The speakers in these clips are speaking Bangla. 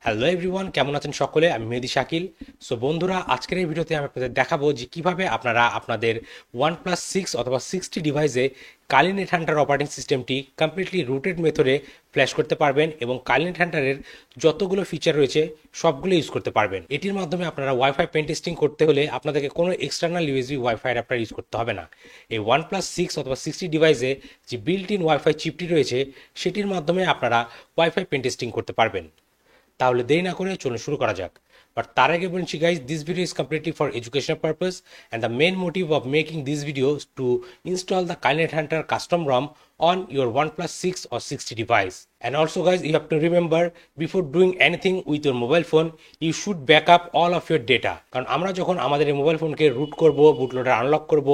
হ্যালো এভরিওয়ান, কেমন আছেন সকলে? আমি মেহেদি শাকিল। সো বন্ধুরা, আজকের এই ভিডিওতে আমি আপনাদের দেখাবো যে কিভাবে আপনারা আপনাদের OnePlus 6 অথবা 6T ডিভাইসে কালি নেট হান্টার অপারেটিং সিস্টেমটি কমপ্লিটলি রুটেড মেথডে ফ্ল্যাশ করতে পারবেন এবং কালি নেট হান্টারের যতগুলো ফিচার রয়েছে সবগুলো ইউজ করতে পারবেন। এটির মাধ্যমে আপনারা ওয়াইফাই পেন টেস্টিং করতে হলে আপনাদেরকে কোনো external USB wifi adapter use করতে হবে না। এই OnePlus 6 অথবা 6T ডিভাইসে যে বিল্ট ইন ওয়াইফাই চিপটি রয়েছে সেটির মাধ্যমে আপনারা ওয়াইফাই পেন টেস্টিং করতে পারবেন। তাহলে দেরি না করে চলুন শুরু করা যাক। বাট তার আগে বলছি guys, this video is completely for educational purpose and the main motive of making this video to install the Kali NetHunter custom ROM on your OnePlus 6 or 6T device. And also guys, you have to remember, before doing anything with your mobile phone, you should back up all of your data. কারণ আমরা যখন আমাদের এই মোবাইল ফোনকে রুট করব, বুটলোডার আনলক করব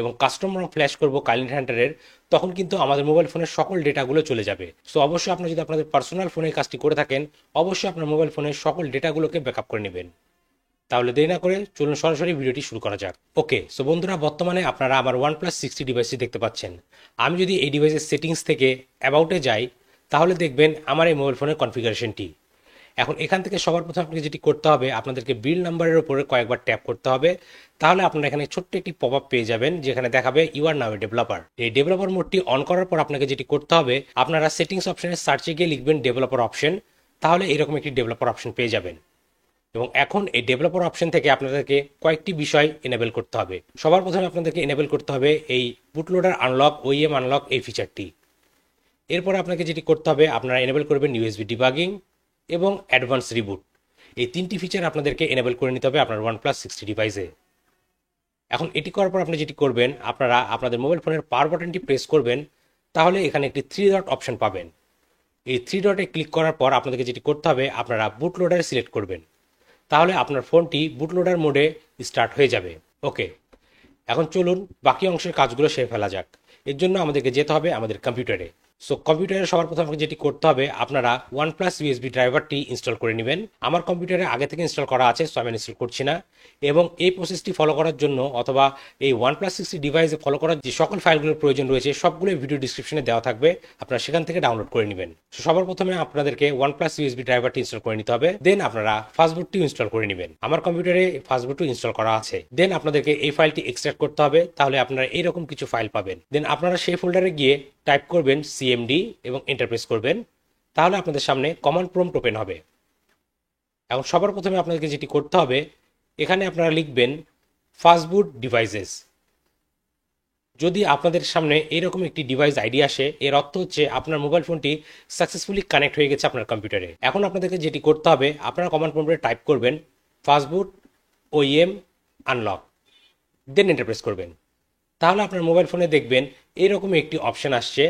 এবং কাস্টম ROM ফ্ল্যাশ করব কাইনেট হান্টারের, তখন কিন্তু আমাদের মোবাইল ফোনের সকল ডেটাগুলো চলে যাবে। সো অবশ্যই আপনি যদি আপনাদের পার্সোনাল ফোনে কাজটি করে থাকেন, অবশ্যই আপনার মোবাইল ফোনের সকল ডেটাগুলোকে ব্যাকআপ করে নেবেন। তাহলে দেরি না করে চলুন সরাসরি ভিডিওটি শুরু করা যাক। ওকে, সো বন্ধুরা, বর্তমানে আপনারা আমার OnePlus 6T ডিভাইসটি দেখতে পাচ্ছেন। আমি যদি এই ডিভাইসের সেটিংস থেকে অ্যাবাউটে যাই, তাহলে দেখবেন আমার এই মোবাইল ফোনের কনফিগারেশনটি। এখন এখান থেকে সবার প্রথমে আপনাকে যেটি করতে হবে, আপনাদেরকে বিল নাম্বারের উপরে কয়েকবার ট্যাপ করতে হবে। তাহলে আপনারা এখানে ছোট্ট একটি পপ আপ পেয়ে যাবেন যেখানে দেখাবে you are now a developer. এই ডেভেলপার মোডটি অন করার পর আপনাকে যেটি করতে হবে, আপনারা সেটিংস অপশনে সার্চে গিয়ে লিখবেন ডেভেলপার অপশন। তাহলে এরকম একটি ডেভেলপার অপশন পেয়ে যাবেন এবং এখন এই ডেভেলপার অপশন থেকে আপনাদেরকে কয়েকটি বিষয় এনেবল করতে হবে। সবার প্রথমে আপনাদেরকে এনেবল করতে হবে এই বুটলোডার আনলক, ওইএম আনলক এই ফিচারটি। এরপরে আপনাকে যেটি করতে হবে, আপনারা এনেবল করবেন ইউএসবি ডিবাগিং এবং অ্যাডভান্স রিবুট। এই তিনটি ফিচার আপনাদেরকে এনেবল করে নিতে হবে আপনার OnePlus 6T ডিভাইসে। এখন এটি করার পর আপনি যেটি করবেন, আপনারা আপনাদের মোবাইল ফোনের পাওয়ার বাটনটি প্রেস করবেন। তাহলে এখানে একটি 3 ডট অপশন পাবেন। এই 3 ডটে ক্লিক করার পর আপনাদেরকে যেটি করতে হবে, আপনারা বুটলোডার সিলেক্ট করবেন। তাহলে আপনার ফোনটি বুটলোডার মোডে স্টার্ট হয়ে যাবে। ওকে, এখন চলুন বাকি অংশের কাজগুলো সেরে ফেলা যাক। এর জন্য আমাদেরকে যেতে হবে আমাদের কম্পিউটারে। সো কম্পিউটারে সবার প্রথমে আপনাকে যেটি করতে হবে, আপনারা OnePlus USB ড্রাইভারটি ইনস্টল করে নেবেন। আমার কম্পিউটারে আগে থেকে ইনস্টল করা আছে, সো আমি ইনস্টল করছি না। এবং এই প্রসেসটি ফলো করার জন্য অথবা এই OnePlus 6 ডিভাইসে ফলো করার যে সকল ফাইলগুলোর প্রয়োজন রয়েছে সবগুলো ভিডিও ডিসক্রিপশনে দেওয়া থাকবে, আপনারা সেখান থেকে ডাউনলোড করে নেবেন। সো সবার প্রথমে আপনাদেরকে OnePlus USB ড্রাইভারটি ইনস্টল করে নিতে হবে। দেন আপনারা ফাস্টবুটটি ইনস্টল করে নেবেন। আমার কম্পিউটারে ফাস্টবুটটি ইনস্টল করা আছে। দেন আপনাদেরকে এই ফাইলটি এক্সট্রাক্ট করতে হবে। তাহলে আপনারা এইরকম কিছু ফাইল পাবেন। দেন আপনারা সেই ফোল্ডারে গিয়ে টাইপ করবেন CMD এবং এন্টার প্রেস করবেন। তাহলে আপনাদের সামনে কমান্ড প্রম্পট ওপেন হবে। এখন সবার প্রথমে আপনাদেরকে যেটি করতে হবে, এখানে আপনারা লিখবেন ফাস্টবুট ডিভাইসেস। যদি আপনাদের সামনে এরকম একটি ডিভাইস আইডি আসে, এর অর্থ হচ্ছে আপনার মোবাইল ফোনটি সাকসেসফুলি কানেক্ট হয়ে গেছে আপনার কম্পিউটারে। এখন আপনাদেরকে যেটি করতে হবে, আপনারা কমান্ড প্রম্পটে টাইপ করবেন fastboot OEM unlock, then enter press করবেন। তাহলে আপনার মোবাইল ফোনে দেখবেন এরকম একটি অপশন আসছে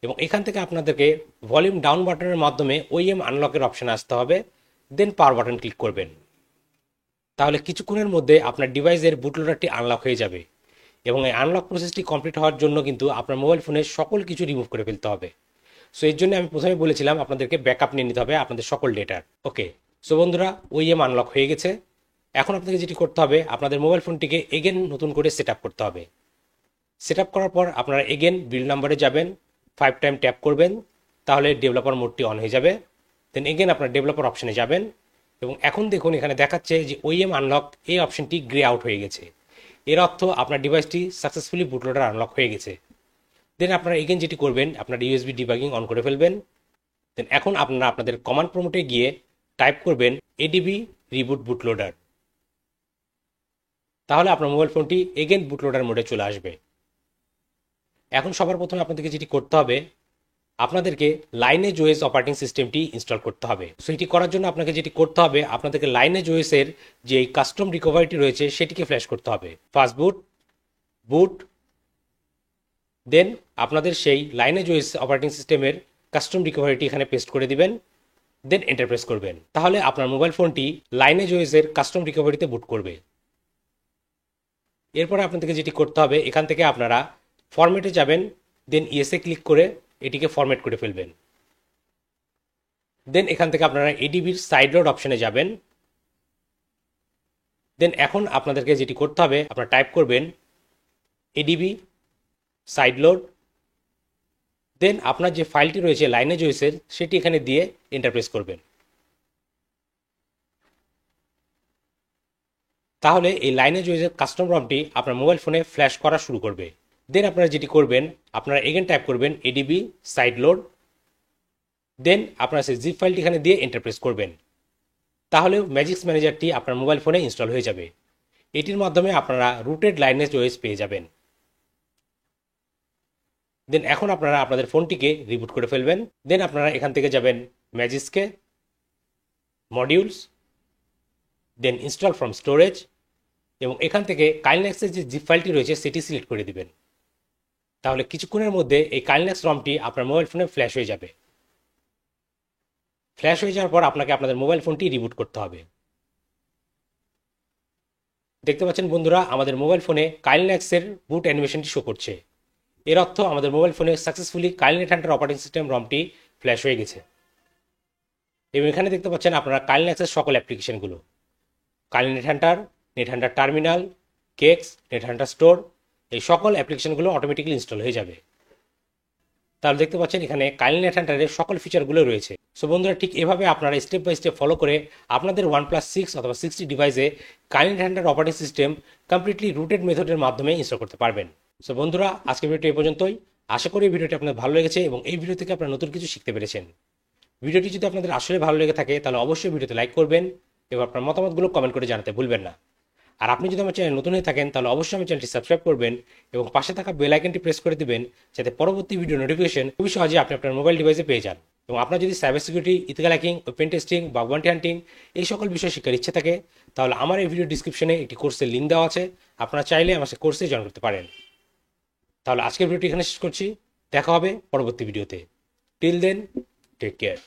এবং এখান থেকে আপনাদেরকে ভলিউম ডাউন বাটনের মাধ্যমে ওইএম আনলকের অপশন আসতে হবে। দেন পাওয়ার বাটন ক্লিক করবেন। তাহলে কিছুক্ষণের মধ্যে আপনার ডিভাইসের বুটলোডারটি আনলক হয়ে যাবে এবং এই আনলক প্রসেসটি কমপ্লিট হওয়ার জন্য কিন্তু আপনার মোবাইল ফোনের সকল কিছু রিমুভ করে ফেলতে হবে। সো এর জন্য আমি প্রথমে বলেছিলাম আপনাদেরকে ব্যাকআপ নিয়ে নিতে হবে আপনাদের সকল ডেটার। ওকে, সো বন্ধুরা, ওইএম আনলক হয়ে গেছে। এখন আপনাকে যেটি করতে হবে, আপনাদের মোবাইল ফোনটিকে এগেন নতুন করে সেট আপ করতে হবে। সেট আপ করার পর আপনারা এগেন বিল্ড নাম্বারে যাবেন, 5 টাইম ট্যাপ করবেন। তাহলে ডেভেলপার মোডটি অন হয়ে যাবে। দেন এগেন আপনার ডেভেলপার অপশনে যাবেন এবং এখন দেখুন এখানে দেখাচ্ছে যে ওইএম আনলক এই অপশনটি গ্রে আউট হয়ে গেছে। এর অর্থ আপনার ডিভাইসটি সাকসেসফুলি বুটলোডার আনলক হয়ে গেছে। দেন আপনারা এগেন যেটি করবেন, আপনার ইউএসবি ডিবাগিং অন করে ফেলবেন। দেন এখন আপনারা আপনাদের কমান্ড প্রম্পটে গিয়ে টাইপ করবেন এডিবি রিবুট বুটলোডার। তাহলে আপনার মোবাইল ফোনটি এগেন বুটলোডার মোডে চলে আসবে। এখন সবার প্রথমে আপনাদেরকে যেটি করতে হবে, আপনাদেরকে লাইনেজ ওএস অপারেটিং সিস্টেমটি ইনস্টল করতে হবে। সো এটি করার জন্য আপনাকে যেটি করতে হবে, আপনাদেরকে লাইনেজ ওএস এর যে কাস্টম রিকভারিটি রয়েছে সেটিকে ফ্ল্যাশ করতে হবে। ফাস্টবুট, বুট, দেন আপনাদের সেই লাইনেজ ওএস অপারেটিং সিস্টেমের কাস্টম রিকভারিটি এখানে পেস্ট করে দিবেন। দেন এন্টার প্রেস করবেন। তাহলে আপনার মোবাইল ফোনটি লাইনেজ ওএস এর কাস্টম রিকভারিতে বুট করবে। এরপরে আপনাদেরকে যেটি করতে হবে, এখান থেকে আপনারা ফরম্যাটে যাবেন। দেন ইয়েসে ক্লিক করে এটিকে ফরম্যাট করে ফেলবেন। দেন এখান থেকে আপনারা এডিবির সাইড লোড অপশনে যাবেন। দেন এখন আপনাদেরকে যেটি করতে হবে, আপনারা টাইপ করবেন এডিবি সাইড লোড। দেন আপনার যে ফাইলটি রয়েছে লাইনেজ ওএসের সেটি এখানে দিয়ে এন্টার প্রেস করবেন। তাহলে এই লাইনেজ ওয়েজের কাস্টম রমটি আপনার মোবাইল ফোনে ফ্ল্যাশ করা শুরু করবে। দেন আপনারা যেটি করবেন, আপনারা এগেন টাইপ করবেন এডিবি সাইড লোড, দেন আপনারা সেই জিপ ফাইলটি এখানে দিয়ে এন্টার প্রেস করবেন। তাহলে ম্যাজিক্স ম্যানেজারটি আপনার মোবাইল ফোনে ইনস্টল হয়ে যাবে। এটির মাধ্যমে আপনারা রুটেড লাইনেজ ওয়েজ পেয়ে যাবেন। দেন এখন আপনারা আপনাদের ফোনটিকে রিবুট করে ফেলবেন। দেন আপনারা এখান থেকে যাবেন ম্যাজিক্সকে, modules, then install from storage, এবং এখান থেকে কাইনেক্সের যে জিপ ফাইলটি রয়েছে সেটি সিলেক্ট করে দিবেন। তাহলে কিছুক্ষণের মধ্যে এই কাইনেক্স রমটি আপনার মোবাইল ফোনে ফ্ল্যাশ হয়ে যাবে। ফ্ল্যাশ হয়ে যাওয়ার পর আপনাকে আপনাদের মোবাইল ফোনটি রিবুট করতে হবে। দেখতে পাচ্ছেন বন্ধুরা, আমাদের মোবাইল ফোনে কাইনেক্সের বুট অ্যানিমেশনটি শো করছে। এর অর্থ আমাদের মোবাইল ফোনে successfully Kali NetHunter operating system রমটি ফ্ল্যাশ হয়ে গেছে। এবং এখানে দেখতে পাচ্ছেন আপনারা কাইনেক্সের সকল অ্যাপ্লিকেশনগুলো, Kali NetHunter, NetHunter terminal, KeX, NetHunter store, এই সকল অ্যাপ্লিকেশনগুলো অটোমেটিক্যালি ইনস্টল হয়ে যাবে। তাহলে দেখতে পাচ্ছেন এখানে কাইনেট হান্টারের সকল ফিচারগুলো রয়েছে। সো বন্ধুরা, ঠিক এভাবে আপনারা স্টেপ বাই স্টেপ ফলো করে আপনাদের OnePlus 6 অথবা 6T ডিভাইসে Kali NetHunter operating system completely rooted মেথডের মাধ্যমে ইনস্টল করতে পারবেন। সো বন্ধুরা, আজকের ভিডিওটি এই পর্যন্তই। আশা করি এই ভিডিওটি আপনাদের ভালো লেগেছে এবং এই ভিডিও থেকে আপনারা নতুন কিছু শিখতে পেরেছেন। ভিডিওটি যদি আপনাদের আসলে ভালো লেগে থাকে তাহলে অবশ্যই ভিডিওতে লাইক করবেন এবং আপনার মতামতগুলো কমেন্ট করে জানাতে ভুলবেন না। আর আপনি যদি আমার চ্যানেল নতুন হয়ে থাকেন তাহলে অবশ্যই আমার চ্যানেলটি সাবস্ক্রাইব করবেন এবং পাশে থাকা বেল আইকনটি প্রেস করে দিবেন, যাতে পরবর্তী ভিডিও নোটিফিকেশন খুবই সহজে আপনি আপনার মোবাইল ডিভাইসে পেয়ে যান। এবং আপনার যদি cyber security, ethical hacking, open testing, bug bounty hunting এই সকল বিষয় শিক্ষার ইচ্ছে থাকে তাহলে আমার এই ভিডিও ডিসক্রিপশনে একটি কোর্সের লিঙ্ক দেওয়া আছে, আপনারা চাইলে আমার সেই কোর্সে জয়েন করতে পারেন। তাহলে আজকের ভিডিওটি এখানে শেষ করছি, দেখা হবে পরবর্তী ভিডিওতে। Till then, take care.